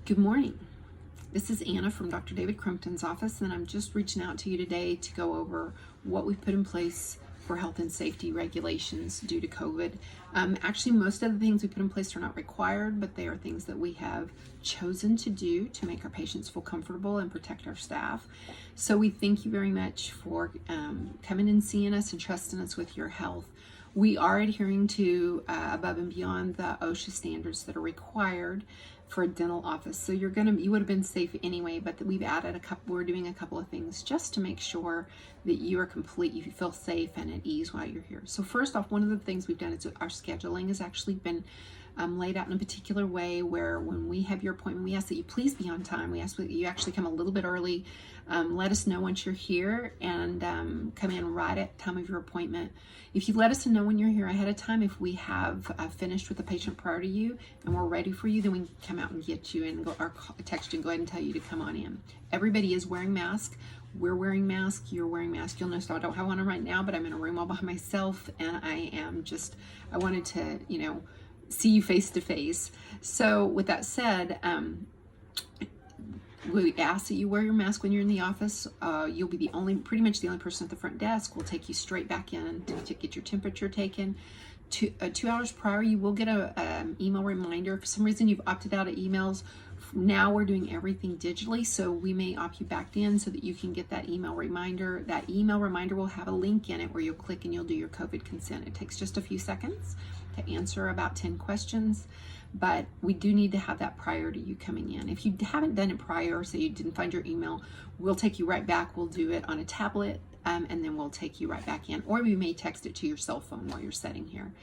Good morning. This is Anna from Dr. David Crumpton's office, and I'm just reaching out to you today to go over what we've put in place for health and safety regulations due to COVID. Actually, most of the things we put in place are not required, but they are things that we have chosen to do to make our patients feel comfortable and protect our staff. So we thank you very much for coming and seeing us and trusting us with your health. We are adhering to above and beyond the OSHA standards that are required for a dental office. So you would have been safe anyway, but we've added we're doing a couple of things just to make sure that you are complete, you feel safe and at ease while you're here. So first off, one of the things we've done is our scheduling has actually been laid out in a particular way where when we have your appointment, we ask that you please be on time. We ask that you actually come a little bit early. Let us know once you're here and come in right at the time of your appointment. If you let us know when you're here ahead of time, if we have finished with the patient prior to you and we're ready for you, then we can come out and get you and or text you and go ahead and tell you to come on in. Everybody is wearing masks. We're wearing masks, you're wearing masks. You'll notice I don't have one on right now, but I'm in a room all by myself and I wanted to, see you face to face. So with that said, we ask that you wear your mask when you're in the office. You'll be pretty much the only person at the front desk. We'll take you straight back in to get your temperature taken. 2 hours prior, you will get a email reminder. For some reason, you've opted out of emails. Now we're doing everything digitally, so we may opt you back in so that you can get that email reminder. That email reminder will have a link in it where you'll click and you'll do your COVID consent. It takes just a few seconds to answer about 10 questions, but we do need to have that prior to you coming in. If you haven't done it prior, say you didn't find your email, we'll take you right back. We'll do it on a tablet, and then we'll take you right back in, or we may text it to your cell phone while you're sitting here.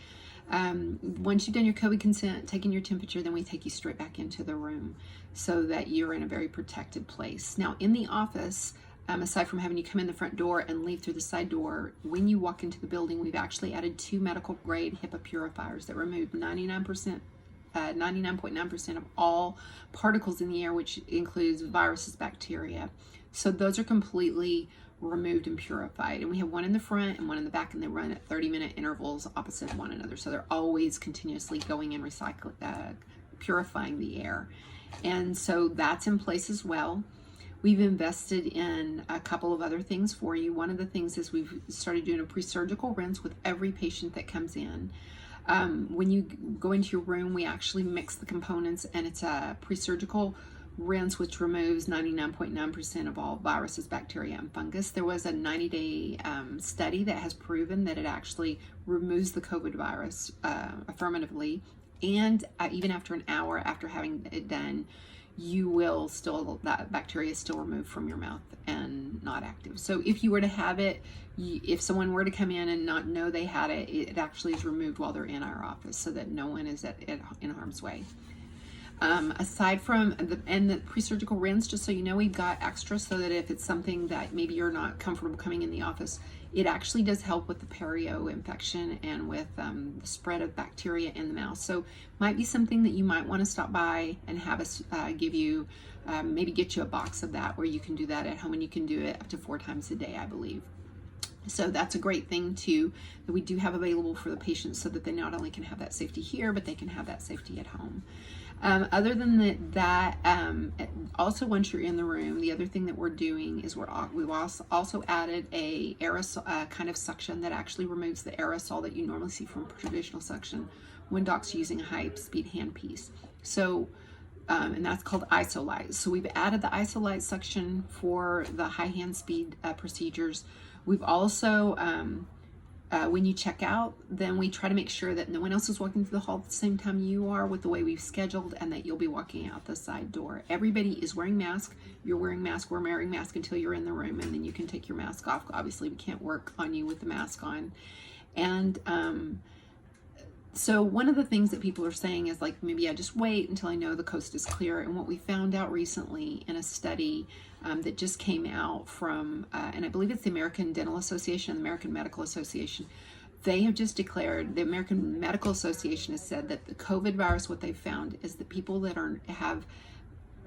Once you've done your COVID consent, taken your temperature, then we take you straight back into the room so that you're in a very protected place. Now, in the office, aside from having you come in the front door and leave through the side door, when you walk into the building, we've actually added 2 medical grade HEPA purifiers that remove 99.9% of all particles in the air, which includes viruses, bacteria. So those are completely removed and purified, and we have one in the front and one in the back, and they run at 30-minute intervals opposite one another, so they're always continuously going and purifying the air. And so that's in place as well. We've invested in a couple of other things for you. One of the things is we've started doing a pre-surgical rinse with every patient that comes in. When you go into your room, we actually mix the components, and it's a pre-surgical rinse which removes 99.9% of all viruses, bacteria, and fungus. There was a 90-day study that has proven that it actually removes the COVID virus affirmatively, and even after an hour after having it done, that bacteria is still removed from your mouth and not active. So if you were to have it, if someone were to come in and not know they had it, it actually is removed while they're in our office so that no one is in harm's way. Aside from the pre-surgical rinse, just so you know, we've got extra so that if it's something that maybe you're not comfortable coming in the office, it actually does help with the perio infection and with the spread of bacteria in the mouth. So might be something that you might want to stop by and have us give you, maybe get you a box of that where you can do that at home, and you can do it up to 4 times a day, I believe. So that's a great thing too that we do have available for the patients so that they not only can have that safety here, but they can have that safety at home. Other than that, also once you're in the room, the other thing that we're doing is we've also added a aerosol kind of suction that actually removes the aerosol that you normally see from traditional suction when docs are using a high-speed handpiece. So, and that's called IsoLite. So we've added the IsoLite suction for the high hand speed procedures. We've also, when you check out, then we try to make sure that no one else is walking through the hall at the same time you are with the way we've scheduled, and that you'll be walking out the side door. Everybody is wearing masks. You're wearing masks. We're wearing masks until you're in the room, and then you can take your mask off. Obviously, we can't work on you with the mask on. And so one of the things that people are saying is like, maybe I just wait until I know the coast is clear. And what we found out recently in a study that just came out from, and I believe it's the American Dental Association and the American Medical Association, they have just declared, the American Medical Association has said that the COVID virus, what they've found is that people that have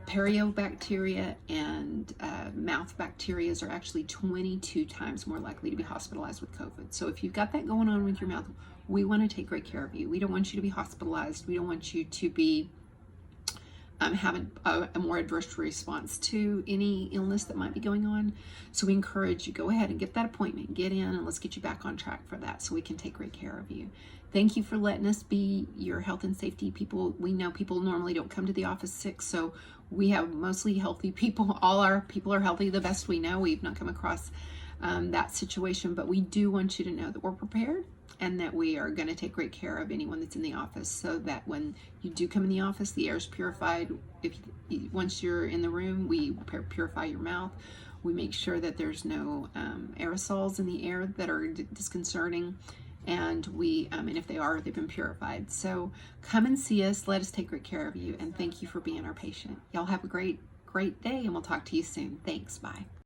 periobacteria and mouth bacteria are actually 22 times more likely to be hospitalized with COVID. So if you've got that going on with your mouth, we want to take great care of you. We don't want you to be hospitalized. We don't want you to be have a more adverse response to any illness that might be going on. So we encourage you, go ahead and get that appointment, get in, and let's get you back on track for that so we can take great care of you. Thank you for letting us be your health and safety people. We know people normally don't come to the office sick, so we have mostly healthy people. All our people are healthy the best we know. We've not come across that situation, but we do want you to know that we're prepared and that we are going to take great care of anyone that's in the office, so that when you do come in the office, the air is purified. Once you're in the room, we purify your mouth. We make sure that there's no aerosols in the air that are disconcerting, and and if they are, they've been purified. So come and see us. Let us take great care of you, and thank you for being our patient. Y'all have a great day, and we'll talk to you soon. Thanks. Bye.